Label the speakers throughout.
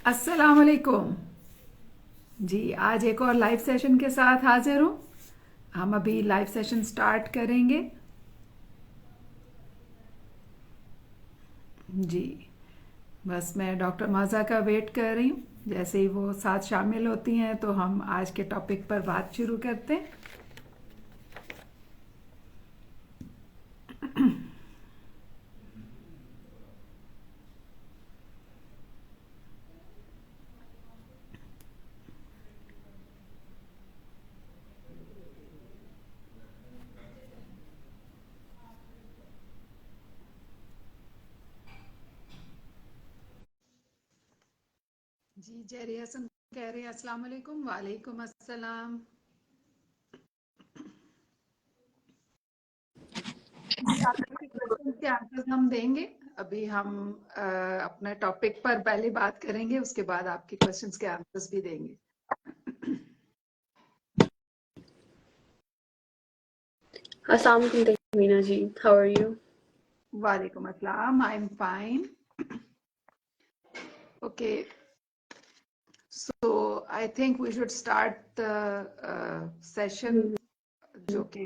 Speaker 1: अस्सलाम वालेकुम जी। आज एक और लाइव सेशन के साथ हाजिर हूँ। हम अभी लाइव सेशन स्टार्ट करेंगे जी। बस मैं डॉक्टर माजा का वेट कर रही हूँ। जैसे ही वो साथ शामिल होती हैं तो हम आज के टॉपिक पर बात शुरू करते हैं। जी, जेरी हसन कह रहे हैं अस्सलाम वालेकुम। वालेकुम अस्सलाम जी। आपके क्वेश्चन के आंसर हम देंगे। अभी हम अपने टॉपिक पर पहले बात करेंगे, उसके बाद आपके क्वेश्चंस के आंसर्स भी देंगे।
Speaker 2: Assalamu alaikum, Tehmina ji. How are you?
Speaker 1: वालेकुम अस्सलाम, I am fine. Okay, so I think we should start the session. जो कि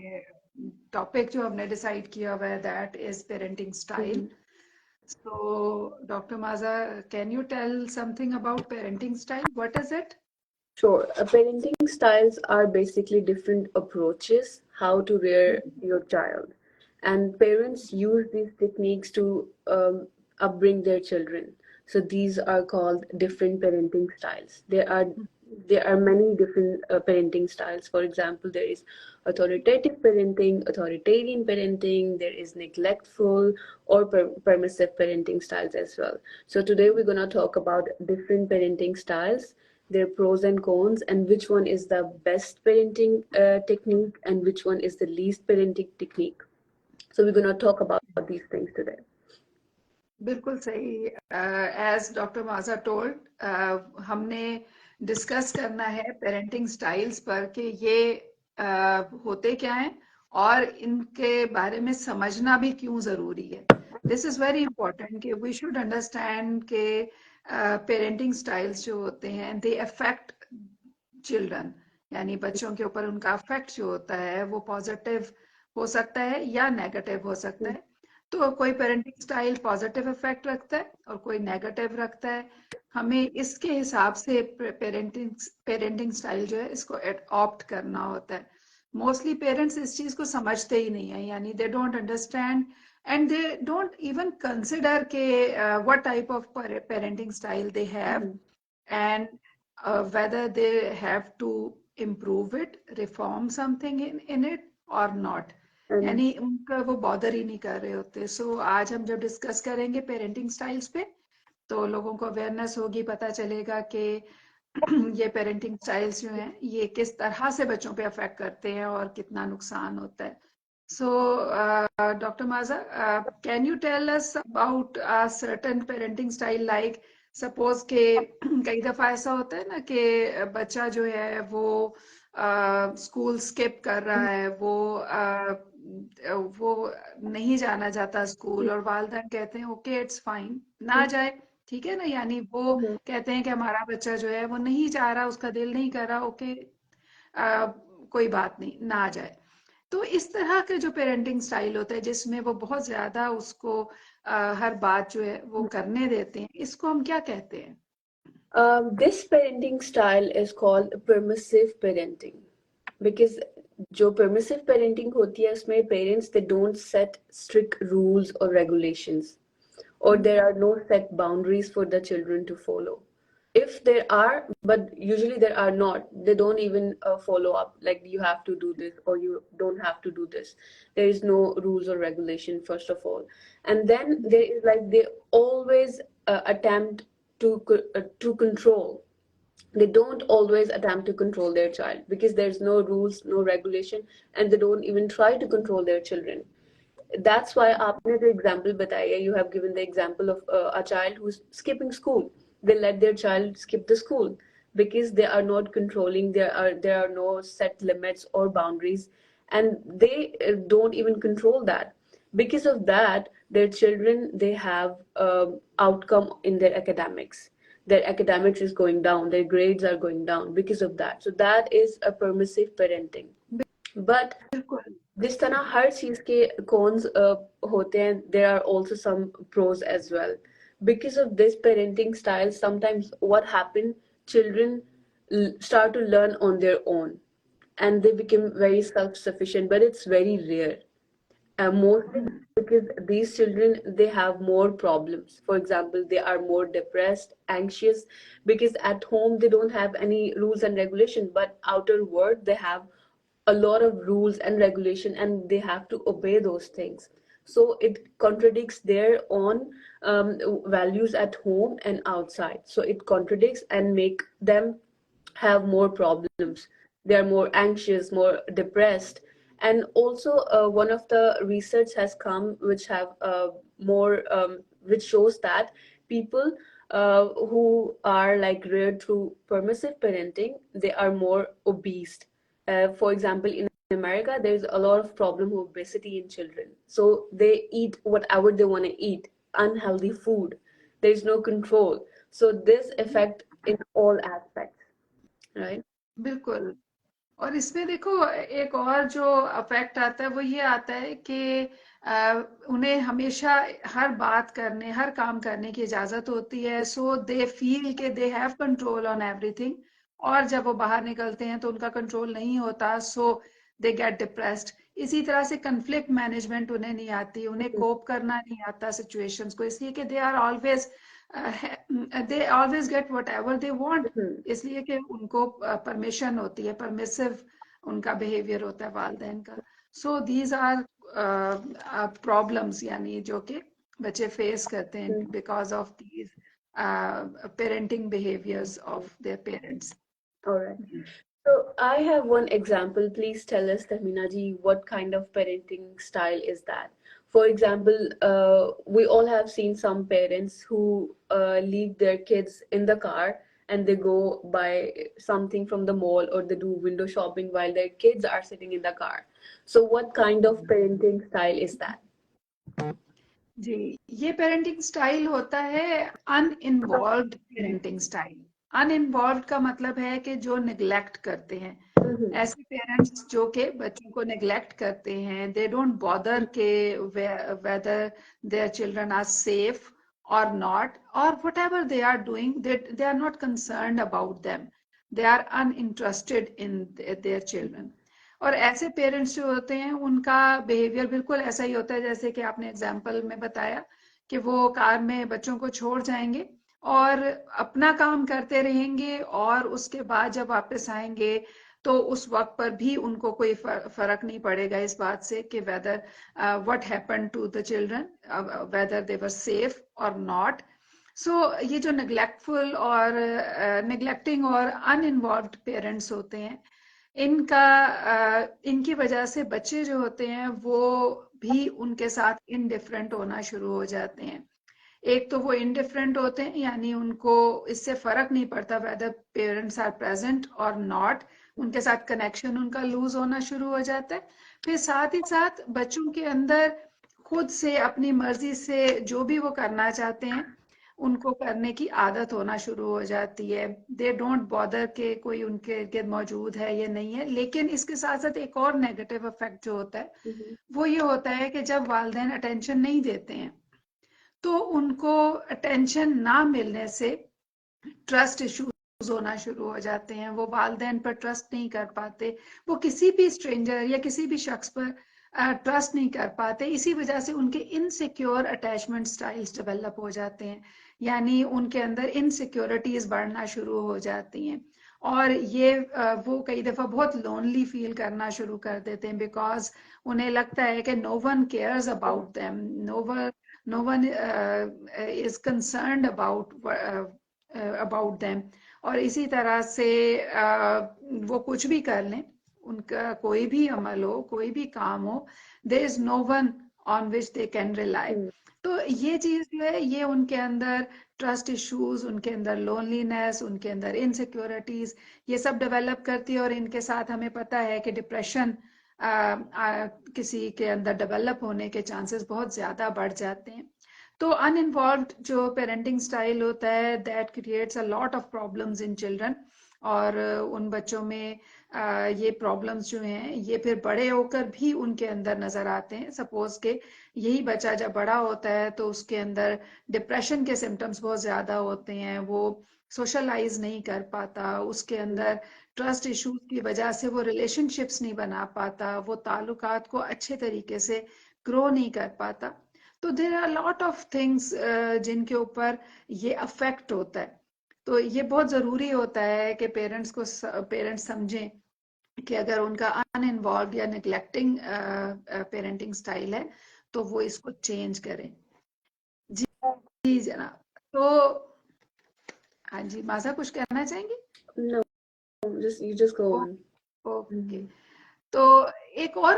Speaker 1: टॉपिक जो हमने डिसाइड किया हुआ है that is parenting style. So doctor Maja, can you tell something about parenting style? What is it?
Speaker 2: Sure. Parenting styles are basically different approaches how to rear your child, and parents use these techniques to upbring their children. So these are called different parenting styles. There are many different parenting styles. For example, there is authoritative parenting, authoritarian parenting. There is neglectful or permissive parenting styles as well. So today we're gonna talk about different parenting styles, their pros and cons, and which one is the best parenting technique and which one is the least parenting technique. So we're going to talk about these things today.
Speaker 1: बिल्कुल सही। As doctor माजा told, हमने discuss करना है parenting styles पर कि ये होते क्या हैं और इनके बारे में समझना भी क्यों ज़रूरी है। दिस इज़ वेरी इंपॉर्टेंट कि वी शुड अंडरस्टैंड के पेरेंटिंग स्टाइल्स जो होते हैं दे अफेक्ट चिल्ड्रन, यानी बच्चों के ऊपर उनका अफेक्ट जो होता है वो पॉजिटिव हो सकता है या नेगेटिव हो सकता है। तो कोई पेरेंटिंग स्टाइल पॉजिटिव इफेक्ट रखता है और कोई नेगेटिव रखता है। हमें इसके हिसाब से पेरेंटिंग पेरेंटिंग स्टाइल जो है इसको ऑप्ट करना होता है। मोस्टली पेरेंट्स इस चीज को समझते ही नहीं है, यानी they don't understand and they don't even consider के what type of parenting style they have and whether they have to improve it, reform something in it or not,
Speaker 2: And
Speaker 1: यानी उनका वो बॉदर ही नहीं कर रहे होते। सो आज हम जब डिस्कस करेंगे पेरेंटिंग स्टाइल्स पे तो लोगों को अवेयरनेस होगी, पता चलेगा कि ये पेरेंटिंग स्टाइल्स जो हैं ये किस तरह से बच्चों पे अफेक्ट करते हैं और कितना नुकसान होता है। So doctor Maja, can you tell us about a certain parenting style, like suppose के कई दफा ऐसा होता है ना कि बच्चा जो है वो स्कूल स्किप कर रहा है, वो नहीं जाना चाहता स्कूल और वालिदैन कहते हैं ओके इट्स फाइन ना जाए, ठीक है ना, यानी वो कहते हैं कि हमारा बच्चा जो है वो नहीं चाह रहा, उसका दिल नहीं कर रहा, ओके कोई बात नहीं ना जाए। तो इस तरह के जो पेरेंटिंग स्टाइल होता है जिसमें वो बहुत ज्यादा उसको हर बात जो है वो करने देते हैं, इसको हम क्या कहते हैं?
Speaker 2: this parenting style is called permissive parenting, because जो permissive parenting होती है उसमें parents they don't set strict rules or regulations, or there are no set boundaries for the children to follow. If there are, but usually there are not, they don't even follow up, like you have to do this or you don't have to do this. There is no rules or regulation, first of all. And then there is like they always attempt to control. They don't always attempt to control their child because there's no rules, no regulation, and they don't even try to control their children. That's why आपने जो example बताया, you have given the example of a child who's skipping school. They let their child skip the school because they are not controlling. There are no set limits or boundaries, and they don't even control that. Because of that, their children they have outcome in their academics. their academics is going down, their grades are going down because of that. So that is a permissive parenting. But
Speaker 1: बिल्कुल
Speaker 2: जिस तरह हर चीज के cons होते हैं, there are also some pros as well. Because of this parenting style, sometimes what happen, children start to learn on their own and they become very self-sufficient, but it's very rare. Mostly because these children, they have more problems. For example, they are more depressed, anxious, because at home they don't have any rules and regulation, but outer world they have a lot of rules and regulation and they have to obey those things. So it contradicts their own values at home and outside. So it contradicts and make them have more problems. They are more anxious, more depressed. And also one of the research has come which have more which shows that people who are like reared through permissive parenting, they are more obese. For example, in America, there's a lot of problem with obesity in children. So they eat whatever they want to eat, unhealthy food. There's no control. So this affect in all aspects, right?
Speaker 1: बिल्कुल और इसमें देखो एक और जो affect आता है वो ये आता है कि उन्हें हमेशा हर बात करने हर काम करने की इजाजत होती है सो दे फील के they have control on everything और जब वो बाहर निकलते हैं तो उनका कंट्रोल नहीं होता सो दे गेट डिप्रेस्ड इसी तरह से कन्फ्लिक्ट मैनेजमेंट उन्हें नहीं आती उन्हें कोप करना नहीं आता सिचुएशंस को इसलिए कि they always get what ever they want इसलिए कि उनको परमिशन होती है परमिसिव उनका बिहेवियर होता है वालिदैन का सो दीज आर प्रॉब्लम्स यानी जो कि बच्चे फेस करते हैं because of these parenting behaviours of their parents
Speaker 2: All right. So I have one example. Please tell us, Tehmina ji, what kind of parenting style is that? For example, we all have seen some parents who leave their kids in the car and they go buy something from the mall or they do window shopping while their kids are sitting in the car. So what kind of parenting style is that?
Speaker 1: जी ये parenting style होता है अनइन्वॉल्व्ड parenting style अनइन्वॉल्व्ड का मतलब है कि जो neglect करते हैं ऐसे पेरेंट्स जो के बच्चों को निग्लेक्ट करते हैं दे डोंट बॉदर के whether their children are safe और नॉट और whatever they are doing they are not concerned about them they are uninterested in their children और ऐसे पेरेंट्स जो होते हैं उनका बिहेवियर बिल्कुल ऐसा ही होता है जैसे कि आपने एग्जाम्पल में बताया कि वो कार में बच्चों को छोड़ जाएंगे और अपना काम करते रहेंगे और उसके बाद जब वापस आएंगे तो उस वक्त पर भी उनको कोई फर्क नहीं पड़ेगा इस बात से कि whether what happened to the children whether they were safe और नॉट सो ये जो नेग्लेक्टफुल और नेग्लेक्टिंग और अनइन्वॉल्व्ड पेरेंट्स होते हैं इनकी वजह से बच्चे जो होते हैं वो भी उनके साथ इनडिफरेंट होना शुरू हो जाते हैं एक तो वो इनडिफरेंट होते हैं यानी उनको इससे फर्क नहीं पड़ता वेदर पेरेंट्स आर प्रेजेंट और नॉट उनके साथ कनेक्शन उनका लूज होना शुरू हो जाता है फिर साथ ही साथ बच्चों के अंदर खुद से अपनी मर्जी से जो भी वो करना चाहते हैं उनको करने की आदत होना शुरू हो जाती है दे डोंट बॉदर के कोई उनके इर्द मौजूद है या नहीं है लेकिन इसके साथ साथ एक और नेगेटिव इफेक्ट जो होता है वो ये होता है कि जब वालिदैन अटेंशन नहीं देते हैं तो उनको अटेंशन ना मिलने से ट्रस्ट इश्यूज होना शुरू हो जाते हैं वो वालिदैन पर ट्रस्ट नहीं कर पाते वो किसी भी स्ट्रेंजर या किसी भी शख्स पर ट्रस्ट नहीं कर पाते इसी वजह से उनके इनसिक्योर अटैचमेंट स्टाइल्स डेवलप हो जाते हैं यानी उनके अंदर इनसिक्योरिटीज बढ़ना शुरू हो जाती हैं और ये वो कई दफा बहुत लोनली फील करना शुरू कर देते हैं बिकॉज उन्हें लगता है कि no one cares about them no one is concerned about them और इसी तरह से वो कुछ भी कर लें उनका कोई भी अमल हो कोई भी काम हो there is no one on which they can rely तो ये चीज जो है ये उनके अंदर ट्रस्ट इश्यूज उनके अंदर लोनलीनेस उनके अंदर इनसिक्योरिटीज ये सब डेवलप करती है और इनके साथ हमें पता है कि डिप्रेशन किसी के अंदर डेवलप होने के चांसेस बहुत ज्यादा बढ़ जाते हैं तो अनइन्वॉल्व्ड जो पेरेंटिंग स्टाइल होता है that creates a lot of problems in children, और उन बच्चों में ये प्रॉब्लम्स जो हैं ये फिर बड़े होकर भी उनके अंदर नजर आते हैं। सपोज के यही बच्चा जब बड़ा होता है तो उसके अंदर डिप्रेशन के सिम्टम्स बहुत ज्यादा होते हैं, वो सोशलाइज नहीं कर पाता, उसके अंदर ट्रस्ट इश्यूज की वजह से वो रिलेशनशिप्स नहीं बना पाता, वो ताल्लुकात को अच्छे तरीके से ग्रो नहीं कर पाता। तो there are lot of things जिनके ऊपर ये अफेक्ट होता है। तो ये बहुत जरूरी होता है कि पेरेंट्स समझें कि अगर उनका अनइन्वॉल्व या निग्लेक्टिंग पेरेंटिंग स्टाइल है तो वो इसको चेंज करें। जी जी जनाब। तो हाँ जी, माजा कुछ कहना चाहेंगी?
Speaker 2: No, you just go on.
Speaker 1: Okay. तो एक और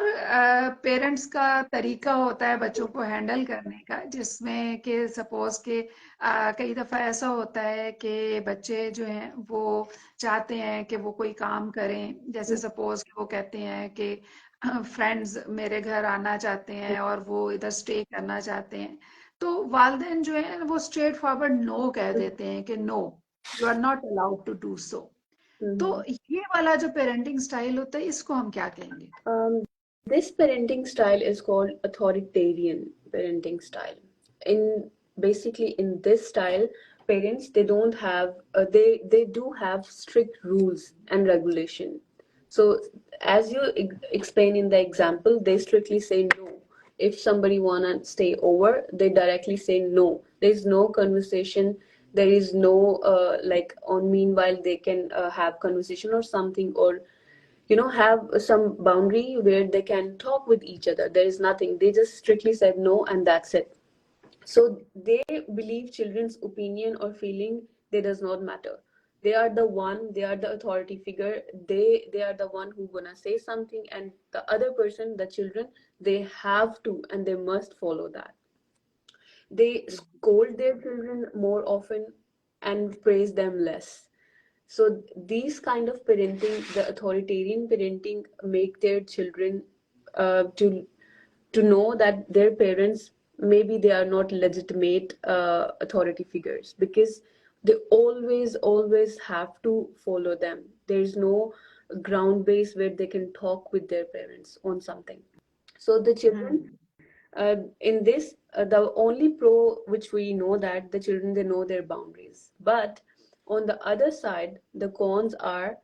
Speaker 1: पेरेंट्स का तरीका होता है बच्चों को हैंडल करने का, जिसमें कि सपोज के कई दफ़ा ऐसा होता है कि बच्चे जो हैं वो चाहते हैं कि वो कोई काम करें, जैसे सपोज वो कहते हैं कि फ्रेंड्स मेरे घर आना चाहते हैं और वो इधर स्टे करना चाहते हैं, तो वालिदैन जो है वो स्ट्रेट फॉरवर्ड नो कह देते हैं कि no, you are not allowed to do so. तो ये वाला जो पेरेंटिंग स्टाइल होता है इसको हम क्या कहेंगे?
Speaker 2: This parenting style is called authoritarian parenting style. In basically in this style, parents they don't have they do have strict rules and regulation. So as you explain in the example, they strictly say no. If somebody wanna stay over, they directly say no. There is no conversation. There is no like on meanwhile they can have conversation or something, or have some boundary where they can talk with each other. There is nothing. They just strictly said no and that's it. So they believe children's opinion or feeling, they does not matter. They are the one, they are the authority figure. They are the one who gonna say something, and the other person, the children, they have to and they must follow that. They scold their children more often and praise them less. So these kind of parenting, the authoritarian parenting, make their children to know that their parents, maybe they are not legitimate authority figures, because they always have to follow them. There is no ground base where they can talk with their parents on something. So the children in this, the only pro which we know, that the children they know their boundaries, but on the other side the cons are,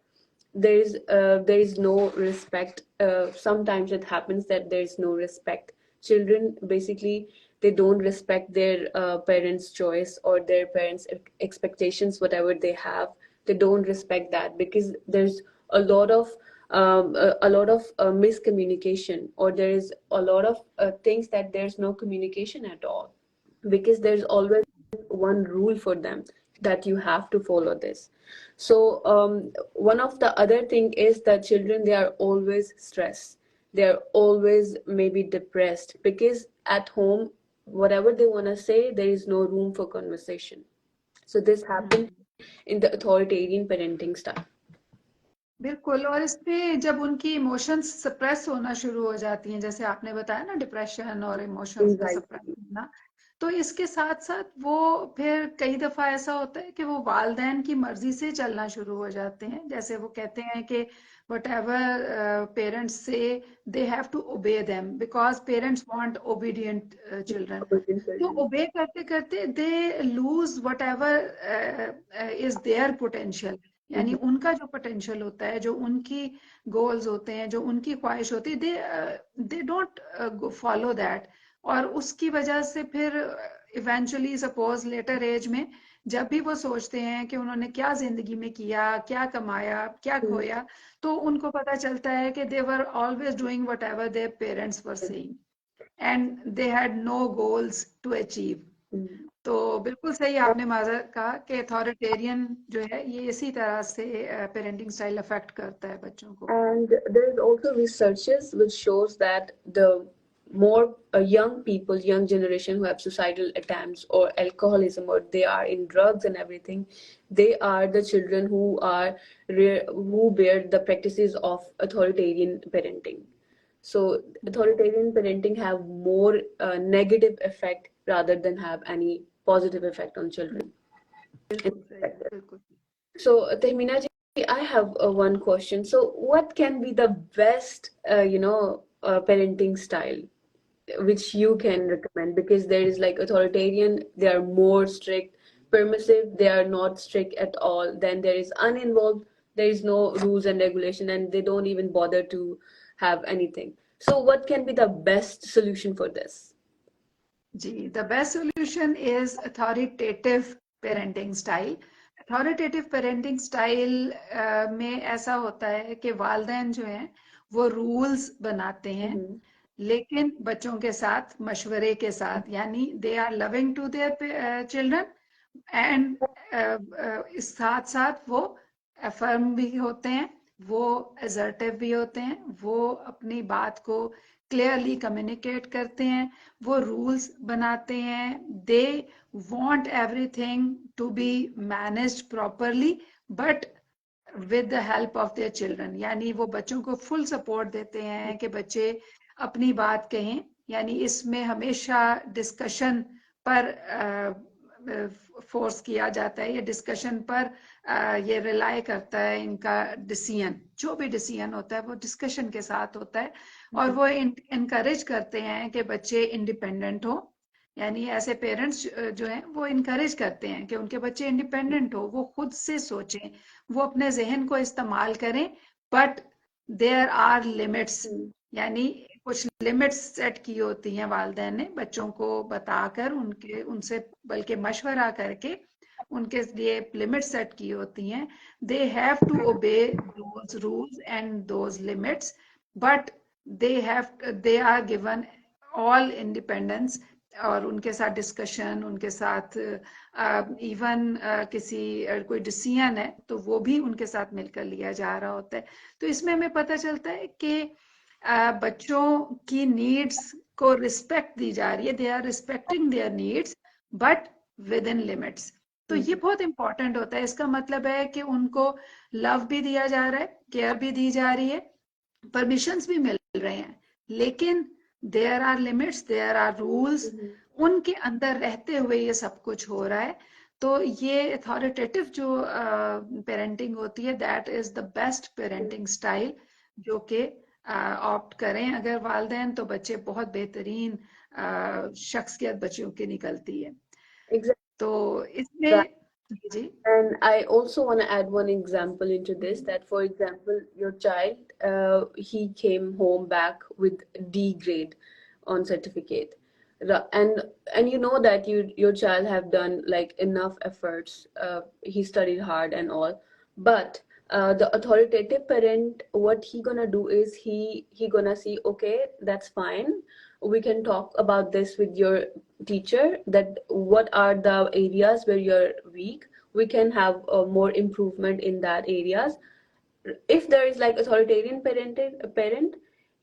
Speaker 2: there is no respect. Sometimes it happens that there is no respect. Children basically they don't respect their parents choice or their parents expectations, whatever they have. They don't respect that because there's a lot of miscommunication, or there is a lot of things that there's no communication at all, because there's always one rule for them that you have to follow this. So one of the other thing is that children, they are always stressed. They're always maybe depressed because at home, whatever they want to say, there is no room for conversation. So this happens in the authoritarian parenting style.
Speaker 1: बिल्कुल। और इसमें जब उनकी emotions suppress होना शुरू हो जाती हैं, जैसे आपने बताया ना, डिप्रेशन और इमोशंस का सप्रेस होना, तो इसके साथ साथ वो फिर कई दफा ऐसा होता है कि वो वालिदैन की मर्जी से चलना शुरू हो जाते हैं। जैसे वो कहते हैं कि whatever parents say, they have to obey them because parents want obedient children. तो obey करते करते they lose whatever is their potential. यानी उनका जो पोटेंशियल होता है, जो उनकी गोल्स होते हैं, जो उनकी ख्वाहिश होती है, दे डोंट फॉलो दैट। और उसकी वजह से फिर इवेंचुअली सपोज लेटर एज में जब भी वो सोचते हैं कि उन्होंने क्या जिंदगी में किया, क्या कमाया, क्या खोया, तो उनको पता चलता है कि they were always doing whatever their parents were saying and they had no goals to achieve. तो बिल्कुल सही आपने माजा कहा कि अथॉरिटेरियन जो है ये इसी तरह से पेरेंटिंग स्टाइल अफेक्ट करता है बच्चों को।
Speaker 2: And there is also researches which shows that the more young people, young generation who have suicidal attempts or alcoholism, or they are in drugs and everything, they are the children who bear the practices of authoritarian parenting. So authoritarian parenting have more negative effect rather than have any positive effect on children.
Speaker 1: बिल्कुल सही, बिल्कुल।
Speaker 2: So, Tehmina ji, I have one question. So, what can be the best, parenting style which you can recommend? Because there is like authoritarian, they are more strict, permissive, they are not strict at all. Then there is uninvolved, there is no rules and regulation, and they don't even bother to have anything. So, what can be the best solution for this?
Speaker 1: Ji, the best solution is authoritative parenting style. Authoritative parenting style में ऐसा होता है कि वालिदैन जो हैं वो rules बनाते हैं,
Speaker 2: Mm-hmm.
Speaker 1: लेकिन बच्चों के साथ मशवरे के साथ, यानी they are loving to their children and इस साथ साथ वो अफर्म भी होते हैं, वो असर्टिव भी होते हैं, वो अपनी बात को क्लियरली कम्युनिकेट करते हैं, वो रूल्स बनाते हैं, they want everything to be managed properly but with the help of their children, यानी वो बच्चों को फुल सपोर्ट देते हैं कि बच्चे अपनी बात कहें, यानी इसमें हमेशा डिस्कशन पर फोर्स किया जाता है, ये डिस्कशन पर ये रिलाई करता है, इनका डिसीजन जो भी डिसीजन होता है वो डिस्कशन के साथ होता है, और वो इनकरेज करते हैं कि बच्चे इंडिपेंडेंट हो, यानी ऐसे पेरेंट्स जो हैं वो इनकरेज करते हैं कि उनके बच्चे इंडिपेंडेंट हो, वो खुद से सोचें, वो अपने जहन को इस्तेमाल करें, बट देयर आर लिमिट्स, यानी कुछ लिमिट्स सेट की होती हैं वालिदैन ने बच्चों को बताकर, उनसे बल्कि मशवरा करके उनके लिए लिमिट्स सेट की होती हैं, they have to obey those rules and those limits, but they are given all independence, और उनके साथ डिस्कशन, उनके साथ इवन किसी कोई डिसीजन है तो वो भी उनके साथ मिलकर लिया जा रहा होता है। तो इसमें हमें पता चलता है कि बच्चों की नीड्स को रिस्पेक्ट दी जा रही है, they are respecting their needs but within limits. तो ये बहुत इंपॉर्टेंट होता है, इसका मतलब है कि उनको लव भी दिया जा रहा है, केयर भी दी जा रही है, परमिशंस भी मिल रहे हैं, लेकिन there are limits, there are rules, उनके अंदर रहते हुए ये सब कुछ हो रहा है। तो ये अथॉरिटेटिव जो पेरेंटिंग होती है, that is the best parenting style, जो कि ऑप्ट करें अगर वालिदैन, तो बच्चे बहुत बेहतरीन शख्सियत बच्चों की निकलती है।
Speaker 2: Exactly.
Speaker 1: तो इसमें जी,
Speaker 2: And I also want to add one example into this, that for example, your child, he came home back with D grade on certificate. And you know that your child have done like enough efforts. He studied hard and all, but the authoritative parent, what he gonna do is he gonna see, okay, that's fine. We can talk about this with your teacher, that what are the areas where you're weak, we can have more improvement in that areas. If there is like authoritarian parent,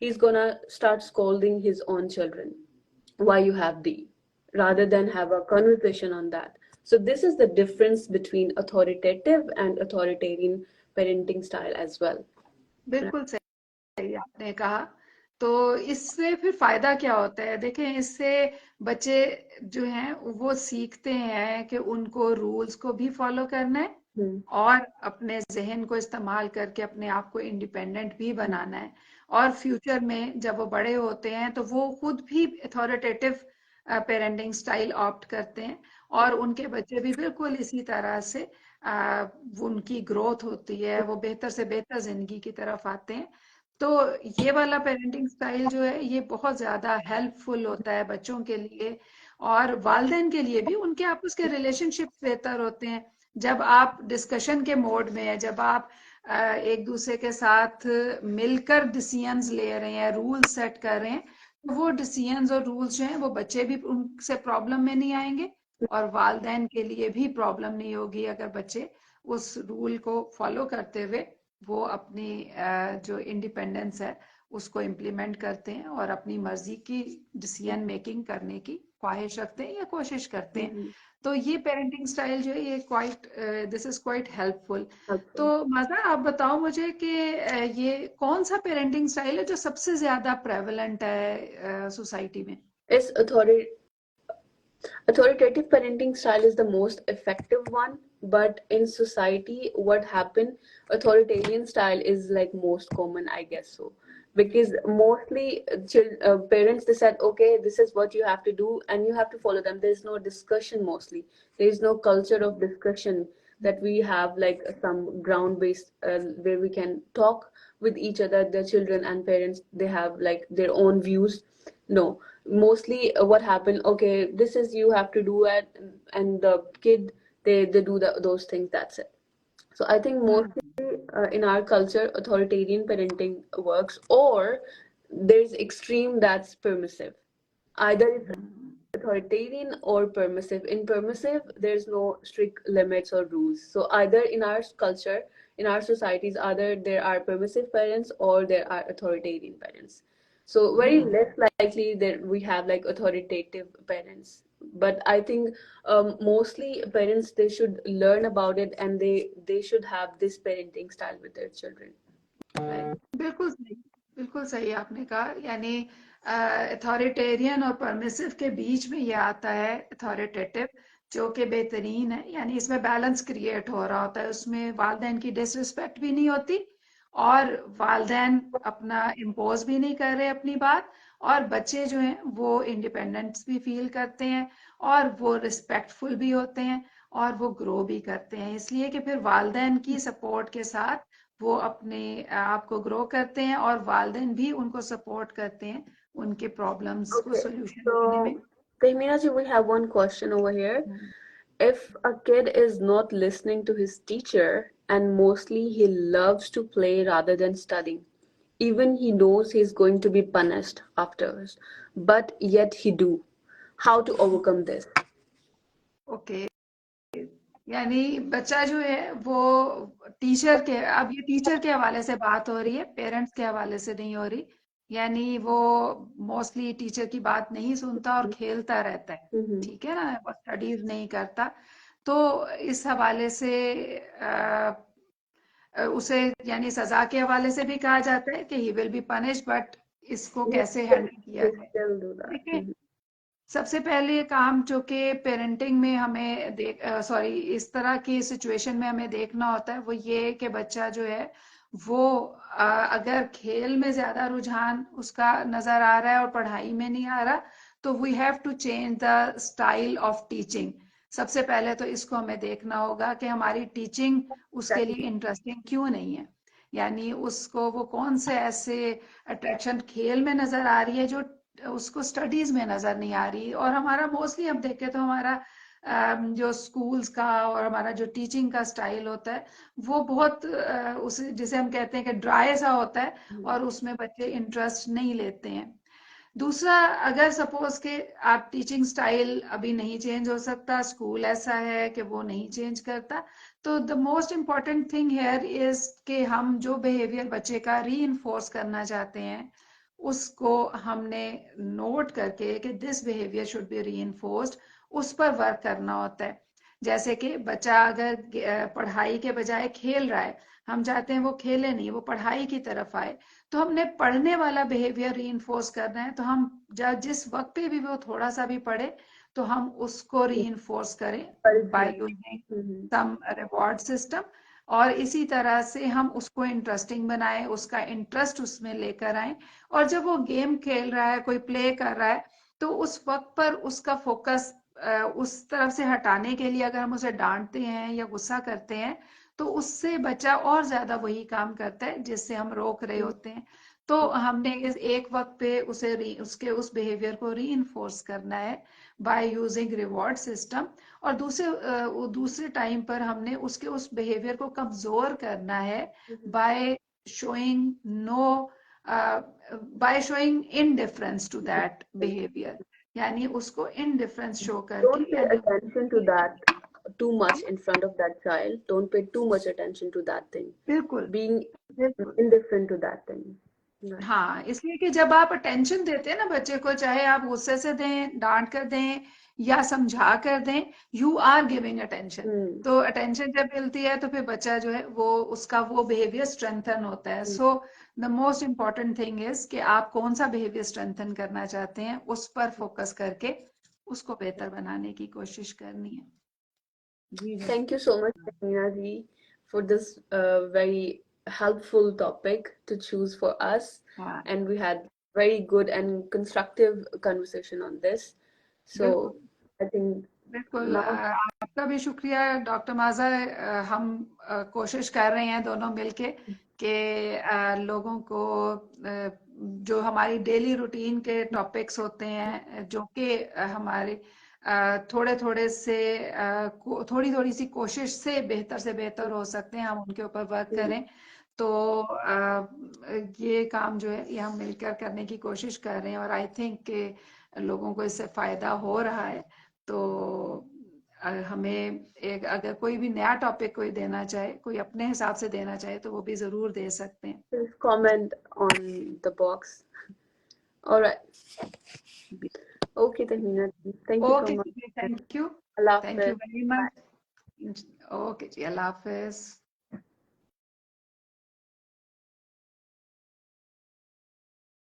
Speaker 2: he's gonna start scolding his own children, why you have D, rather than have a conversation on that. So this is the difference between authoritative and authoritarian parenting style as well.
Speaker 1: बिल्कुल सही आपने कहा। तो इससे फिर फायदा क्या होता है? देखें, इससे बच्चे जो हैं वो सीखते हैं कि उनको रूल्स को भी फॉलो करना है और अपने जहन को इस्तेमाल करके अपने आप को इंडिपेंडेंट भी बनाना है, और फ्यूचर में जब वो बड़े होते हैं तो वो खुद भी अथॉरिटेटिव पेरेंटिंग स्टाइल ऑप्ट करते हैं, और उनके बच्चे भी बिल्कुल इसी तरह से उनकी ग्रोथ होती है, वो बेहतर से बेहतर जिंदगी की तरफ आते हैं। तो ये वाला पेरेंटिंग स्टाइल जो है ये बहुत ज्यादा हेल्पफुल होता है बच्चों के लिए, और वालिदैन के लिए भी, उनके आपस के रिलेशनशिप्स बेहतर होते हैं जब आप डिस्कशन के मोड में है, जब आप एक दूसरे के साथ मिलकर डिसीजंस ले रहे हैं, रूल्स सेट कर रहे हैं, तो वो डिसीजंस और रूल्स जो हैं वो बच्चे भी उनसे प्रॉब्लम में नहीं आएंगे, और वालिदैन के लिए भी प्रॉब्लम नहीं होगी अगर बच्चे उस रूल को फॉलो करते हुए वो अपनी जो इंडिपेंडेंस है उसको इम्प्लीमेंट करते हैं और अपनी मर्जी की डिसीजन मेकिंग करने की ख्वाहिश रखते हैं या कोशिश करते हैं।
Speaker 2: Mhm.
Speaker 1: तो ये पेरेंटिंग स्टाइल जो है ये दिस इज क्वाइट हेल्पफुल। तो
Speaker 2: Helpful.
Speaker 1: माजा आप बताओ मुझे कि ये कौन सा पेरेंटिंग स्टाइल है जो सबसे ज्यादा प्रेवलेंट है सोसाइटी में?
Speaker 2: Is authoritative parenting style is the most effective one, but in society what happened, authoritarian style is like most common, I guess so, because mostly parents, they said, okay, this is what you have to do and you have to follow them. There's no discussion. Mostly there is no culture of discussion that we have, like some ground based where we can talk with each other. The children and parents, they have like their own views. No, mostly what happened, okay, this is you have to do it, and the kid, they do those things, that's it. So I think
Speaker 1: hmm
Speaker 2: mostly in our culture authoritarian parenting works, or there's extreme that's permissive. Either it's
Speaker 1: hmm
Speaker 2: authoritarian or permissive. In permissive, there's no strict limits or rules. So either in our culture, in our societies, either there are permissive parents or there are authoritarian parents. So very
Speaker 1: hmm
Speaker 2: less likely that we have like authoritative parents. But I think mostly parents, they should learn about it, and they should have this parenting style with their children. Right.
Speaker 1: बिल्कुल सही, बिल्कुल सही आपने कहा। यानी authoritarian और permissive के बीच में ये आता है अथॉरिटेटिव, जो कि बेहतरीन है। यानी इसमें बैलेंस क्रिएट हो रहा होता है, उसमें वालदेन की डिसरिस्पेक्ट भी नहीं होती और वालदेन अपना इम्पोज भी नहीं कर रहे अपनी बात, और बच्चे जो हैं वो इंडिपेंडेंस भी फील करते हैं और वो रिस्पेक्टफुल भी होते हैं और वो ग्रो भी करते हैं। इसलिए कि फिर वालदेन की सपोर्ट के साथ वो अपने आप को ग्रो करते हैं और वालिदैन भी उनको सपोर्ट करते हैं उनके प्रॉब्लम्स को
Speaker 2: Okay.
Speaker 1: सॉल्यूशन देने में।
Speaker 2: So, Tehmina ji, we have one question over here.
Speaker 1: Hmm,
Speaker 2: If a kid is not listening to his teacher and mostly he loves to play rather than studying, even he knows he's going to be punished afterwards, but yet he do, how to overcome this?
Speaker 1: Okay. यानी बच्चा जो है वो teacher के, अब ये teacher के हवाले से बात हो रही है, पेरेंट्स के हवाले से नहीं हो रही। यानी वो मोस्टली टीचर की बात नहीं सुनता और खेलता रहता है,
Speaker 2: Mm-hmm.
Speaker 1: ठीक है ना, वो स्टडीज नहीं करता। तो इस हवाले से उसे यानी सजा के हवाले से भी कहा जाता है कि he will be punish, but इसको
Speaker 2: He
Speaker 1: कैसे
Speaker 2: still,
Speaker 1: हैंडल किया
Speaker 2: he
Speaker 1: जाए?
Speaker 2: still do that.
Speaker 1: देखिए,
Speaker 2: Mm-hmm.
Speaker 1: सबसे पहले ये काम जो कि पेरेंटिंग में हमें सॉरी, इस तरह की सिचुएशन में हमें देखना होता है वो ये कि बच्चा जो है वो अगर खेल में ज्यादा रुझान उसका नजर आ रहा है और पढ़ाई में नहीं आ रहा, तो we have to change the style of teaching. सबसे पहले तो इसको हमें देखना होगा कि हमारी टीचिंग उसके लिए इंटरेस्टिंग क्यों नहीं है। यानी उसको वो कौन से ऐसे अट्रैक्शन खेल में नजर आ रही है जो उसको स्टडीज में नजर नहीं आ रही। और हमारा मोस्टली हम देखें तो हमारा जो स्कूल्स का और हमारा जो टीचिंग का स्टाइल होता है वो बहुत उसे जिसे हम कहते हैं कि ड्राई सा होता है और उसमें बच्चे इंटरेस्ट नहीं लेते हैं। दूसरा, अगर सपोज के आप टीचिंग स्टाइल अभी नहीं चेंज हो सकता, स्कूल ऐसा है कि वो नहीं चेंज करता, तो the most important thing here is कि हम जो बिहेवियर बच्चे का री इन्फोर्स करना चाहते हैं उसको हमने नोट करके कि दिस बिहेवियर शुड बी री इन्फोर्स्ड, उस पर वर्क करना होता है। जैसे कि बच्चा अगर पढ़ाई के बजाय खेल रहा है, हम चाहते हैं वो खेले नहीं, वो पढ़ाई की तरफ आए, तो हमने पढ़ने वाला बिहेवियर री करना है। तो हम जब जिस वक्त पे भी वो थोड़ा सा भी पढ़े तो हम उसको री करें बाय
Speaker 2: Encouragement.
Speaker 1: Using
Speaker 2: Mm-hmm.
Speaker 1: सम रिवॉर्ड सिस्टम। और इसी तरह से हम उसको इंटरेस्टिंग बनाएं, उसका इंटरेस्ट उसमें लेकर आए। और जब वो गेम खेल रहा है, कोई प्ले कर रहा है, तो उस वक्त पर उसका फोकस उस तरफ से हटाने के लिए अगर हम उसे डांटते हैं या गुस्सा करते हैं तो उससे बच्चा और ज्यादा वही काम करता है जिससे हम रोक रहे होते हैं। तो हमने इस एक वक्त पे उसके उस बिहेवियर को री करना है बाय यूजिंग रिवॉर्ड सिस्टम। और दूसरे टाइम पर हमने उसके उस बिहेवियर को कमजोर करना है
Speaker 2: Mm-hmm.
Speaker 1: By showing no by showing indifference to that behaviour. यानी उसको इनडिफरेंस शो करके,
Speaker 2: Don't pay
Speaker 1: यानी
Speaker 2: attention to that too much in front of that child. Don't pay too much attention to that thing.
Speaker 1: बिल्कुल
Speaker 2: Being
Speaker 1: बिल्कुल
Speaker 2: indifferent to that thing. Right.
Speaker 1: हाँ, इसलिए कि जब आप अटेंशन देते हैं ना बच्चे को, चाहे आप गुस्से से दें, डांट कर दें या समझा कर दें, you are giving attention.
Speaker 2: Hmm.
Speaker 1: तो अटेंशन जब मिलती है तो फिर बच्चा जो है वो उसका वो बिहेवियर स्ट्रेंथन होता है।
Speaker 2: Hmm.
Speaker 1: So the most important thing is कि आप कौन सा बिहेवियर स्ट्रेंथन करना चाहते हैं, उस पर फोकस करके उसको बेहतर बनाने की कोशिश करनी है। जी
Speaker 2: Thank you so much, Tehmina ji, for this very helpful topic to choose for us.
Speaker 1: हाँ,
Speaker 2: And we had very good and constructive conversation on this.
Speaker 1: बिल्कुल
Speaker 2: So I think
Speaker 1: बिल्कुल।
Speaker 2: now,
Speaker 1: आपका भी शुक्रिया डॉक्टर माजा। हम कोशिश कर रहे हैं दोनों मिलके कि लोगों को जो हमारी डेली रूटीन के टॉपिक्स होते हैं, जो कि हमारे थोड़े थोड़े से थोड़ी थोड़ी सी कोशिश से बेहतर हो सकते हैं, हम उनके ऊपर वर्क करें। तो ये काम जो है ये हम मिलकर करने की कोशिश कर रहे हैं, और आई थिंक कि लोगों को इससे फायदा हो रहा है। तो हमें एक अगर कोई भी नया टॉपिक कोई देना चाहे, कोई अपने हिसाब से देना चाहे, तो वो भी जरूर दे सकते हैं।
Speaker 2: please comment on the box. All right. Okay, Tehmina ji. Thank you so
Speaker 1: okay
Speaker 2: much.
Speaker 1: जी, thank you.
Speaker 2: Allah
Speaker 1: thank you
Speaker 2: Hafiz.
Speaker 1: Very मच। ओके जी, अल्लाह हाफिज।